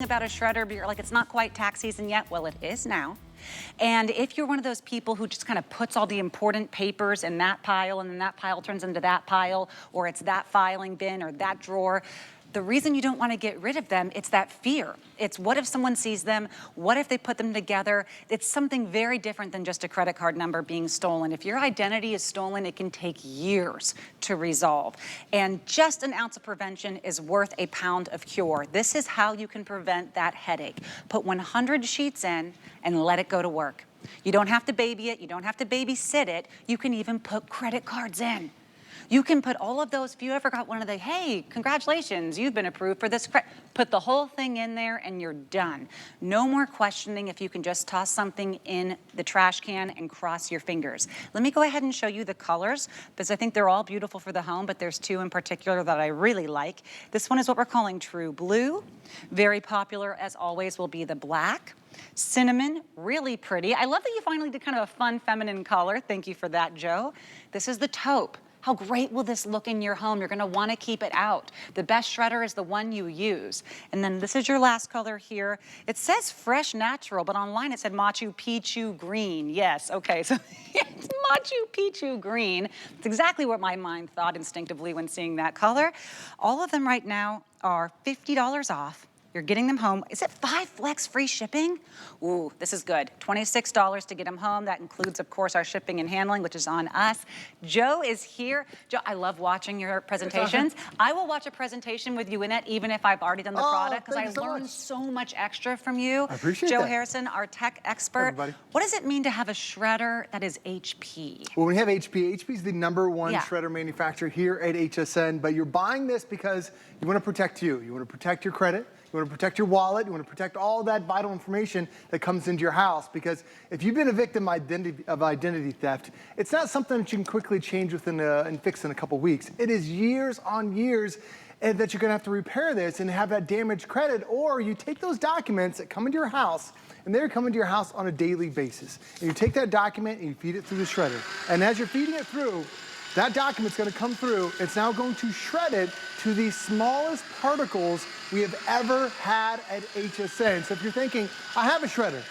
About a shredder, but you're like, it's not quite tax season yet. Well, it is now. And if you're one of those people who just kind of puts all the important papers in that pile and then that pile turns into that pile, or it's that filing bin or that drawer, the reason you don't want to get rid of them, it's that fear. It's what if someone sees them? What if they put them together? It's something very different than just a credit card number being stolen. If your identity is stolen, it can take years to resolve. And just an ounce of prevention is worth a pound of cure. This is how you can prevent that headache. Put 100 sheets in and let it go to work. You don't have to baby it. You don't have to babysit it. You can even put credit cards in. You can put all of those, if you ever got one of the, hey, congratulations, you've been approved for this, put the whole thing in there and you're done. No more questioning if you can just toss something in the trash can and cross your fingers. Let me go ahead and show you the colors, because I think they're all beautiful for the home, but there's two in particular that I really like. This one is what we're calling True Blue. Very popular, as always, will be the black. Cinnamon, really pretty. I love that you finally did kind of a fun feminine color. Thank you for that, Joe. This is the taupe. How great will this look in your home? You're gonna wanna keep it out. The best shredder is the one you use. And then this is your last color here. It says fresh natural, but online it said Machu Picchu green. Yes, okay, so it's Machu Picchu green. It's exactly what my mind thought instinctively when seeing that color. All of them right now are $50 off. You're getting them home. Is it 5 flex free shipping? Ooh, this is good. $26 to get them home. That includes, of course, our shipping and handling, which is on us. Joe is here. Joe, I love watching your presentations. I will watch a presentation with you in it, even if I've already done the product, because I learned so much extra from you. I appreciate Joe that. Harrison, our tech expert. Everybody. What does it mean to have a shredder that is HP? Well, when you have HP is the #1 Yeah. shredder manufacturer here at HSN, but you're buying this because you want to protect you. You want to protect your credit. You want to protect your wallet. You want to protect all that vital information that comes into your house, because if you've been a victim of identity theft, it's not something that you can quickly change within and fix in a couple weeks. It is years on years and that you're going to have to repair this and have that damaged credit, or you take those documents that come into your house, and they're coming to your house on a daily basis. And you take that document and you feed it through the shredder. And as you're feeding it through, that document's going to come through. It's now going to shred it to the smallest particles we have ever had at HSN. So if you're thinking, I have a shredder,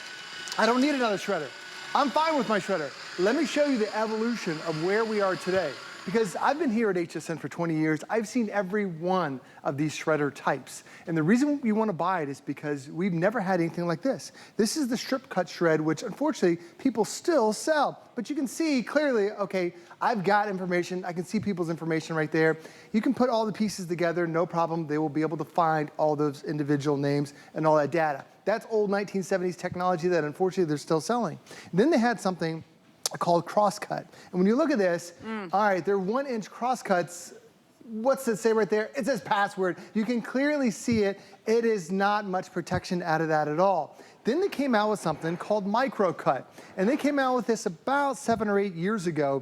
I don't need another shredder, I'm fine with my shredder, let me show you the evolution of where we are today. Because I've been here at HSN for 20 years, I've seen every one of these shredder types. And the reason you want to buy it is because we've never had anything like this. This is the strip cut shred, which unfortunately people still sell. But you can see clearly, okay, I've got information, I can see people's information right there. You can put all the pieces together, no problem. They will be able to find all those individual names and all that data. That's old 1970s technology that unfortunately they're still selling. And then they had something called crosscut. And when you look at this, all right, they're 1-inch crosscuts. What's it say right there? It says password. You can clearly see it. It is not much protection out of that at all. Then they came out with something called micro cut. And they came out with this about 7 or 8 years ago.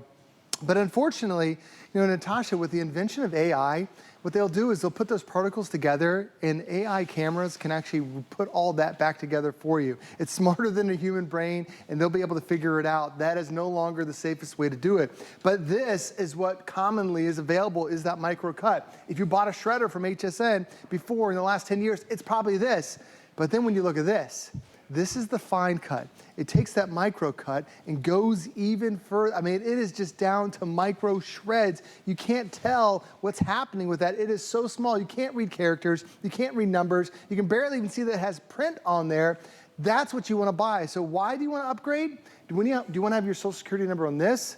But unfortunately, you know, Natasha, with the invention of AI, what they'll do is they'll put those particles together, and AI cameras can actually put all that back together for you. It's smarter than a human brain, and they'll be able to figure it out. That is no longer the safest way to do it. But this is what commonly is available, is that micro cut. If you bought a shredder from HSN before in the last 10 years, it's probably this. But then when you look at this, this is the fine cut. It takes that micro cut and goes even further. I mean, it is just down to micro shreds. You can't tell what's happening with that. It is so small. You can't read characters. You can't read numbers. You can barely even see that it has print on there. That's what you want to buy. So why do you want to upgrade? Do you want to have your social security number on this,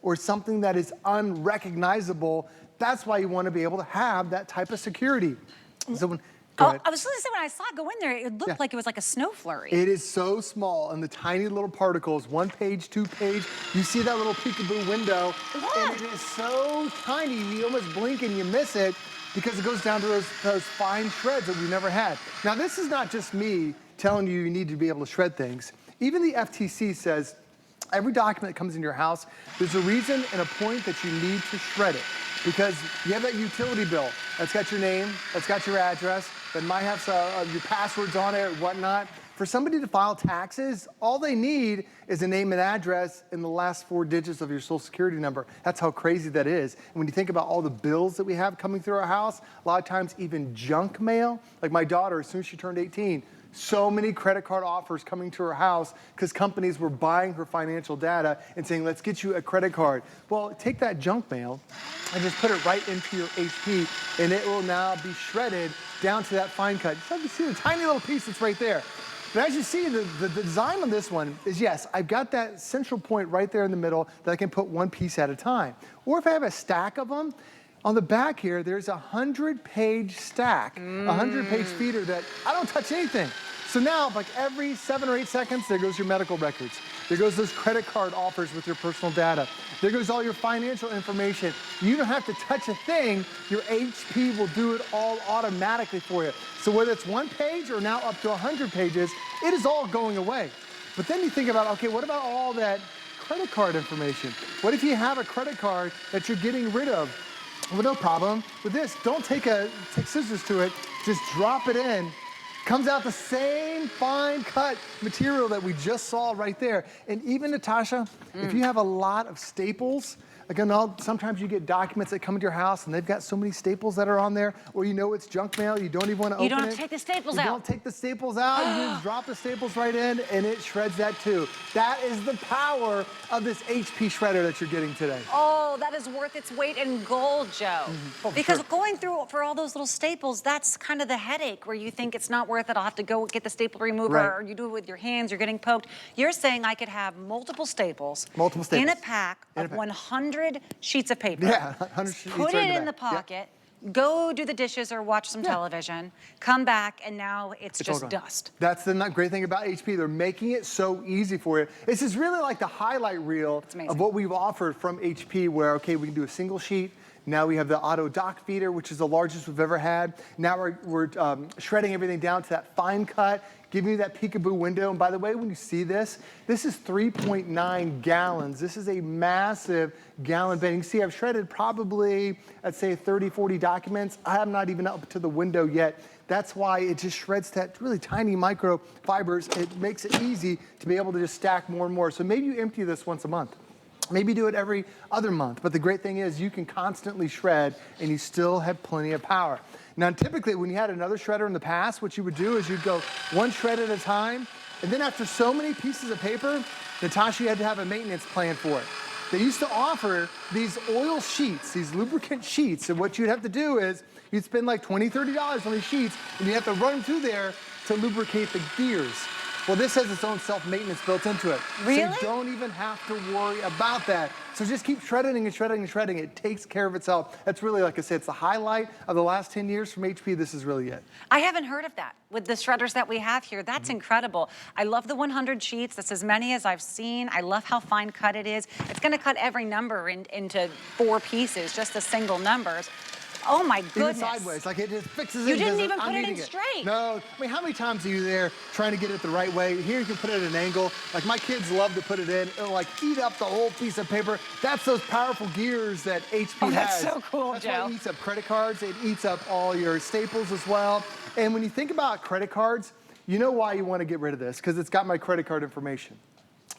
or something that is unrecognizable? That's why you want to be able to have that type of security. So I was going to say, when I saw it go in there, it looked like it was like a snow flurry. It is so small, and the tiny little particles, 1 page, 2 page, you see that little peekaboo window, and it is so tiny, you almost blink and you miss it, because it goes down to those fine shreds that we've never had. Now, this is not just me telling you need to be able to shred things. Even the FTC says every document that comes in your house, there's a reason and a point that you need to shred it. Because you have that utility bill that's got your name, that's got your address, that might have your passwords on it or whatnot. For somebody to file taxes, all they need is a name and address and the last 4 digits of your social security number. That's how crazy that is. And when you think about all the bills that we have coming through our house, a lot of times even junk mail, like my daughter, as soon as she turned 18, so many credit card offers coming to her house because companies were buying her financial data and saying, let's get you a credit card. Well, take that junk mail and just put it right into your HP, and it will now be shredded down to that fine cut. So you see the tiny little piece that's right there. But as you see, the design on this one is, yes, I've got that central point right there in the middle that I can put one piece at a time. Or if I have a stack of them, on the back here, there's a 100-page stack, a 100-page feeder that I don't touch anything. So now, like every 7 or 8 seconds, there goes your medical records. There goes those credit card offers with your personal data. There goes all your financial information. You don't have to touch a thing. Your HP will do it all automatically for you. So whether it's 1 page or now up to 100 pages, it is all going away. But then you think about, okay, what about all that credit card information? What if you have a credit card that you're getting rid of? Well, no problem. With this, don't take scissors to it, just drop it in. Comes out the same fine cut material that we just saw right there. And even, Natasha, if you have a lot of staples, again, sometimes you get documents that come into your house and they've got so many staples that are on there, or you know it's junk mail, you don't even want to open it. You don't take the staples out. You don't take the staples out, you just drop the staples right in and it shreds that too. That is the power of this HP shredder that you're getting today. Oh, that is worth its weight in gold, Joe. Because sure. going through for all those little staples, that's kind of the headache where you think it's not worth it. I'll have to go get the staple remover, Right. or you do it with your hands, you're getting poked. You're saying I could have multiple staples. Multiple staples. In a pack of 100 sheets of paper. Yeah, 100 sheets. Put right it in the back. pocket. Go do the dishes or watch some television, come back, and now it's It's all just gone. dust. That's the great thing about HP. They're making it so easy for you. This is really like the highlight reel of what we've offered from HP, where, okay, we can do a single sheet. Now we have the auto dock feeder, which is the largest we've ever had. Now we're shredding everything down to that fine cut, giving you that peekaboo window. And by the way, when you see this, this is 3.9 gallons. This is a massive gallon bin. You can see I've shredded probably, I'd say 30, 40 documents. I'm not even up to the window yet. That's why it just shreds that really tiny micro fibers. It makes it easy to be able to just stack more and more. So maybe you empty this once a month. Maybe do it every other month. But the great thing is you can constantly shred and you still have plenty of power. Now, typically when you had another shredder in the past, what you would do is you'd go one shred at a time. And then after so many pieces of paper, Natasha, you had to have a maintenance plan for it. They used to offer these oil sheets, these lubricant sheets. And what you'd have to do is you'd spend like $20, $30 on these sheets and you have to run them through there to lubricate the gears. Well, this has its own self-maintenance built into it. Really? So you don't even have to worry about that. So just keep shredding and shredding and shredding. It takes care of itself. That's really, like I said, it's the highlight of the last 10 years from HP. This is really it. I haven't heard of that with the shredders that we have here. That's incredible. I love the 100 sheets. That's as many as I've seen. I love how fine cut it is. It's going to cut every number into 4 pieces, just the single numbers. Oh my goodness. Even sideways, like it just fixes it. You didn't because even I'm put it in eating straight. No, I mean, how many times are you there trying to get it the right way? Here you can put it at an angle. Like my kids love to put it in. It'll like eat up the whole piece of paper. That's those powerful gears that HP has. That's so cool, That's Joe. why it eats up credit cards. It eats up all your staples as well. And when you think about credit cards, you know why you want to get rid of this, because it's got my credit card information.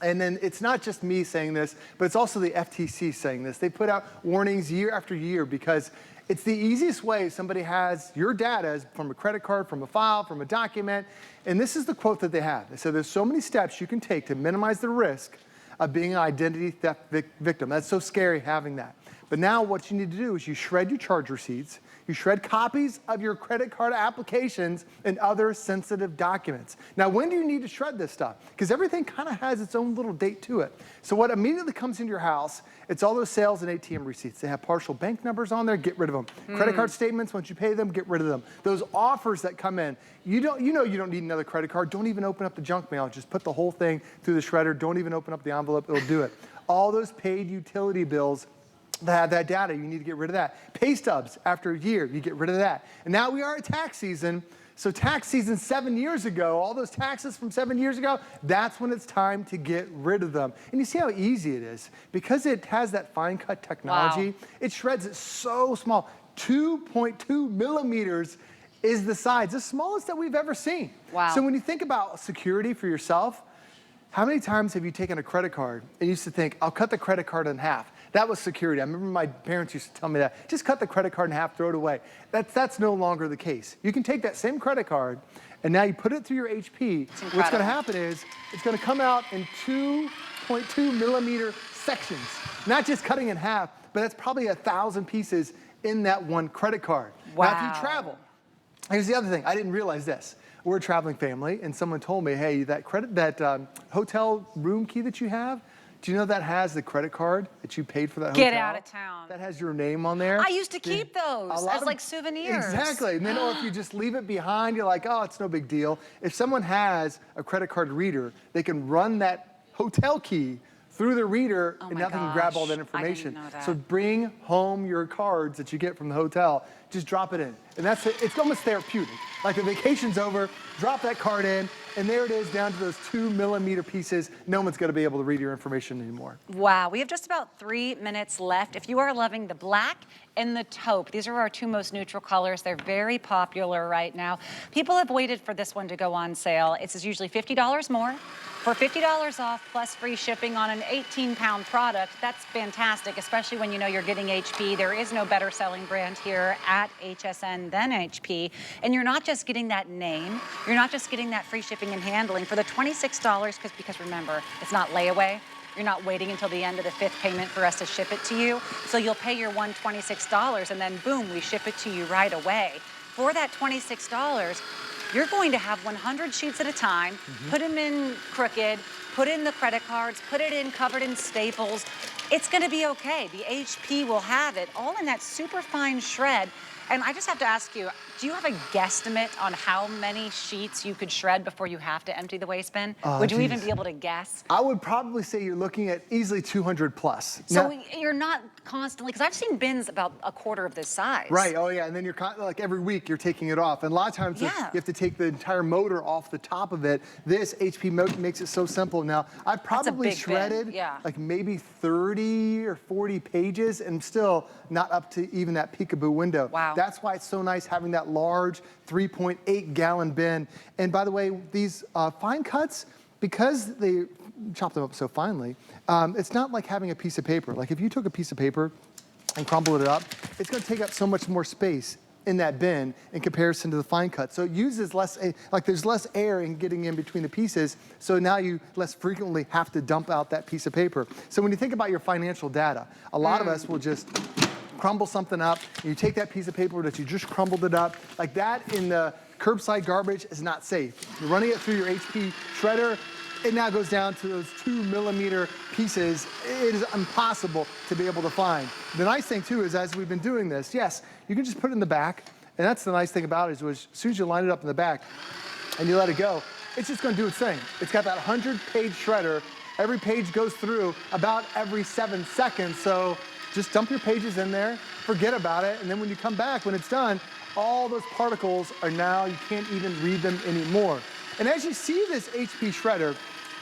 And then it's not just me saying this, but it's also the FTC saying this. They put out warnings year after year because it's the easiest way somebody has your data from a credit card, from a file, from a document. And this is the quote that they have. They said there's so many steps you can take to minimize the risk of being an identity theft victim. That's so scary having that. But now what you need to do is you shred your charge receipts, you shred copies of your credit card applications and other sensitive documents. Now, when do you need to shred this stuff? Because everything kind of has its own little date to it. So what immediately comes into your house, it's all those sales and ATM receipts. They have partial bank numbers on there, get rid of them. Credit card statements, once you pay them, get rid of them. Those offers that come in, you know you don't need another credit card. Don't even open up the junk mail. Just put the whole thing through the shredder. Don't even open up the envelope. It'll do it. All those paid utility bills that have that data, you need to get rid of that. Pay stubs, after a year, you get rid of that. And now we are at tax season. So tax season 7 years ago, all those taxes from 7 years ago, that's when it's time to get rid of them. And you see how easy it is. Because it has that fine cut technology, it shreds it so small, 2.2 millimeters is the size, the smallest that we've ever seen. Wow. So when you think about security for yourself, how many times have you taken a credit card and used to think, I'll cut the credit card in half? That was security. I remember my parents used to tell me that. Just cut the credit card in half, throw it away. That's no longer the case. You can take that same credit card and now you put it through your HP. What's gonna happen is it's gonna come out in 2.2 millimeter sections. Not just cutting in half, but that's probably 1,000 pieces in that one credit card. Wow. Now if you travel, here's the other thing, I didn't realize this. We're a traveling family, and someone told me, hey, that hotel room key that you have, do you know that has the credit card that you paid for that hotel? Get out of town. That has your name on there. I used to keep those as like souvenirs. Exactly, and then or if you just leave it behind, you're like, oh, it's no big deal. If someone has a credit card reader, they can run that hotel key through the reader and now they can grab all that information. I didn't know that. So bring home your cards that you get from the hotel, just drop it in. And that's it. It's almost therapeutic. Like the vacation's over, drop that card in, and there it is down to those 2 millimeter pieces. No one's gonna be able to read your information anymore. Wow, we have just about 3 minutes left. If you are loving the black and the taupe, these are our two most neutral colors. They're very popular right now. People have waited for this one to go on sale. It's usually $50 more. For $50 off plus free shipping on an 18-pound product, that's fantastic, especially when you know you're getting HP. There is no better selling brand here at HSN than HP. And you're not just getting that name, you're not just getting that free shipping and handling. For the $26, because remember, it's not layaway. You're not waiting until the end of the 5th payment for us to ship it to you. So you'll pay your $126 and then boom, we ship it to you right away. For that $26, you're going to have 100 sheets at a time, put them in crooked, put in the credit cards, put it in covered in staples. It's gonna be okay. The HP will have it all in that super fine shred. And I just have to ask you, do you have a guesstimate on how many sheets you could shred before you have to empty the waste bin? Would you even be able to guess? I would probably say you're looking at easily 200 plus. So you're not constantly, because I've seen bins about a quarter of this size. Right, oh yeah, and then you're like every week you're taking it off. And a lot of times you have to take the entire motor off the top of it. This HP makes it so simple. Now, I've probably shredded like maybe 30 or 40 pages and still not up to even that peekaboo window. Wow. That's why it's so nice having that large 3.8-gallon bin. And by the way, these fine cuts, because they chop them up so finely, it's not like having a piece of paper. Like if you took a piece of paper and crumbled it up, it's gonna take up so much more space in that bin in comparison to the fine cut. So it uses less, like there's less air in getting in between the pieces, so now you less frequently have to dump out that piece of paper. So when you think about your financial data, a lot of us will just crumble something up, and you take that piece of paper that you just crumbled it up, like that in the curbside garbage is not safe. You're running it through your HP shredder, it now goes down to those 2 millimeter pieces. It is impossible to be able to find. The nice thing too is as we've been doing this, yes, you can just put it in the back, and that's the nice thing about it is as soon as you line it up in the back and you let it go, it's just gonna do its thing. It's got that 100-page shredder. Every page goes through about every 7 seconds, so just dump your pages in there, forget about it, and then when you come back, when it's done, all those particles are now, you can't even read them anymore. And as you see this HP shredder,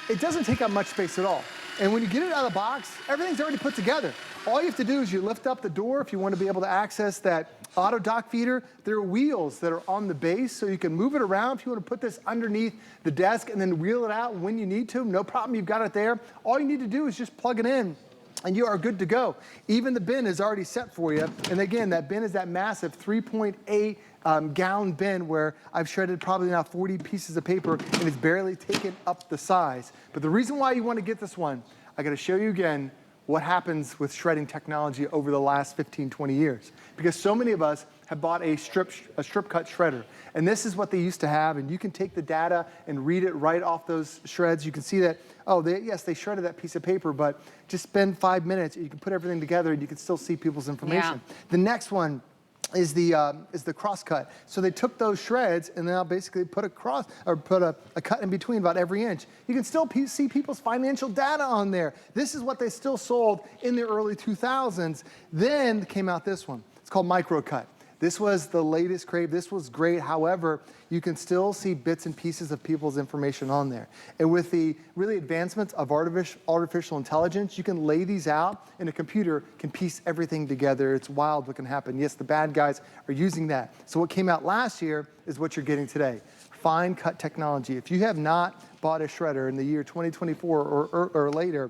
it doesn't take up much space at all. And when you get it out of the box, everything's already put together. All you have to do is you lift up the door if you want to be able to access that auto dock feeder. There are wheels that are on the base, so you can move it around if you want to put this underneath the desk and then wheel it out when you need to. No problem, you've got it there. All you need to do is just plug it in, and you are good to go. Even the bin is already set for you. And again, that bin is that massive 3.8 gallon bin where I've shredded probably now 40 pieces of paper and it's barely taken up the size. But the reason why you want to get this one, I got to show you again what happens with shredding technology over the last 15, 20 years. Because so many of us have bought a strip cut shredder. And this is what they used to have, and you can take the data and read it right off those shreds. You can see that, oh, yes, they shredded that piece of paper, but just spend 5 minutes, and you can put everything together, and you can still see people's information. Yeah. The next one is the cross cut. So they took those shreds and now basically put a cross, or put a cut in between about every inch. You can still see people's financial data on there. This is what they still sold in the early 2000s. Then came out this one. It's called micro cut. This was the latest crave. This was great. However, you can still see bits and pieces of people's information on there. And with the really advancements of artificial intelligence, you can lay these out and a computer can piece everything together. It's wild what can happen. Yes, the bad guys are using that. So what came out last year is what you're getting today. Fine cut technology. If you have not bought a shredder in the year 2024 or later,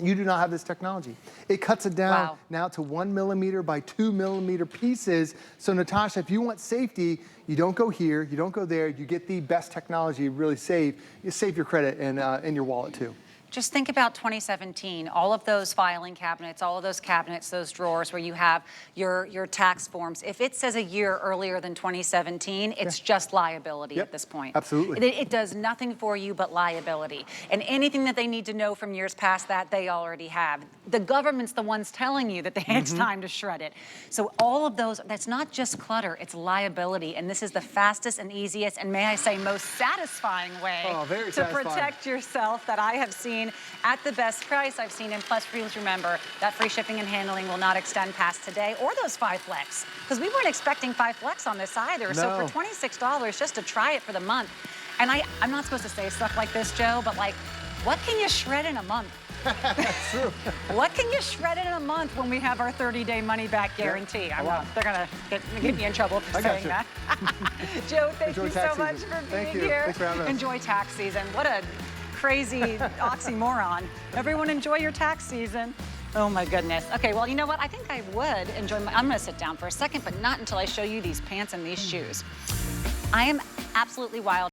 you do not have this technology. It cuts it down now to 1 millimeter by 2 millimeter pieces. So Natasha, if you want safety, you don't go here, you don't go there, you get the best technology, you save your credit and your wallet too. Just think about 2017, all of those filing cabinets, all of those cabinets, those drawers where you have your tax forms. If it says a year earlier than 2017, it's just liability at this point. Absolutely. It does nothing for you but liability. And anything that they need to know from years past that, they already have. The government's the ones telling you that it's time to shred it. So all of those, that's not just clutter, it's liability. And this is the fastest and easiest, and may I say most satisfying way to protect yourself that I have seen at the best price I've seen. And plus, please remember that free shipping and handling will not extend past today or those 5 flex, because we weren't expecting 5 flex on this either. No. So for $26 just to try it for the month. And I'm not supposed to say stuff like this, Joe, but like, what can you shred in a month? That's true. What can you shred in a month when we have our 30-day money-back guarantee? They're gonna get me in trouble for saying that. Joe, thank you so much for being here. Thanks for having us. Enjoy tax season. What a crazy oxymoron. Everyone enjoy your tax season. Oh my goodness. Okay, well, you know what? I think I would enjoy I'm gonna sit down for a second, but not until I show you these pants and these shoes. I am absolutely wild.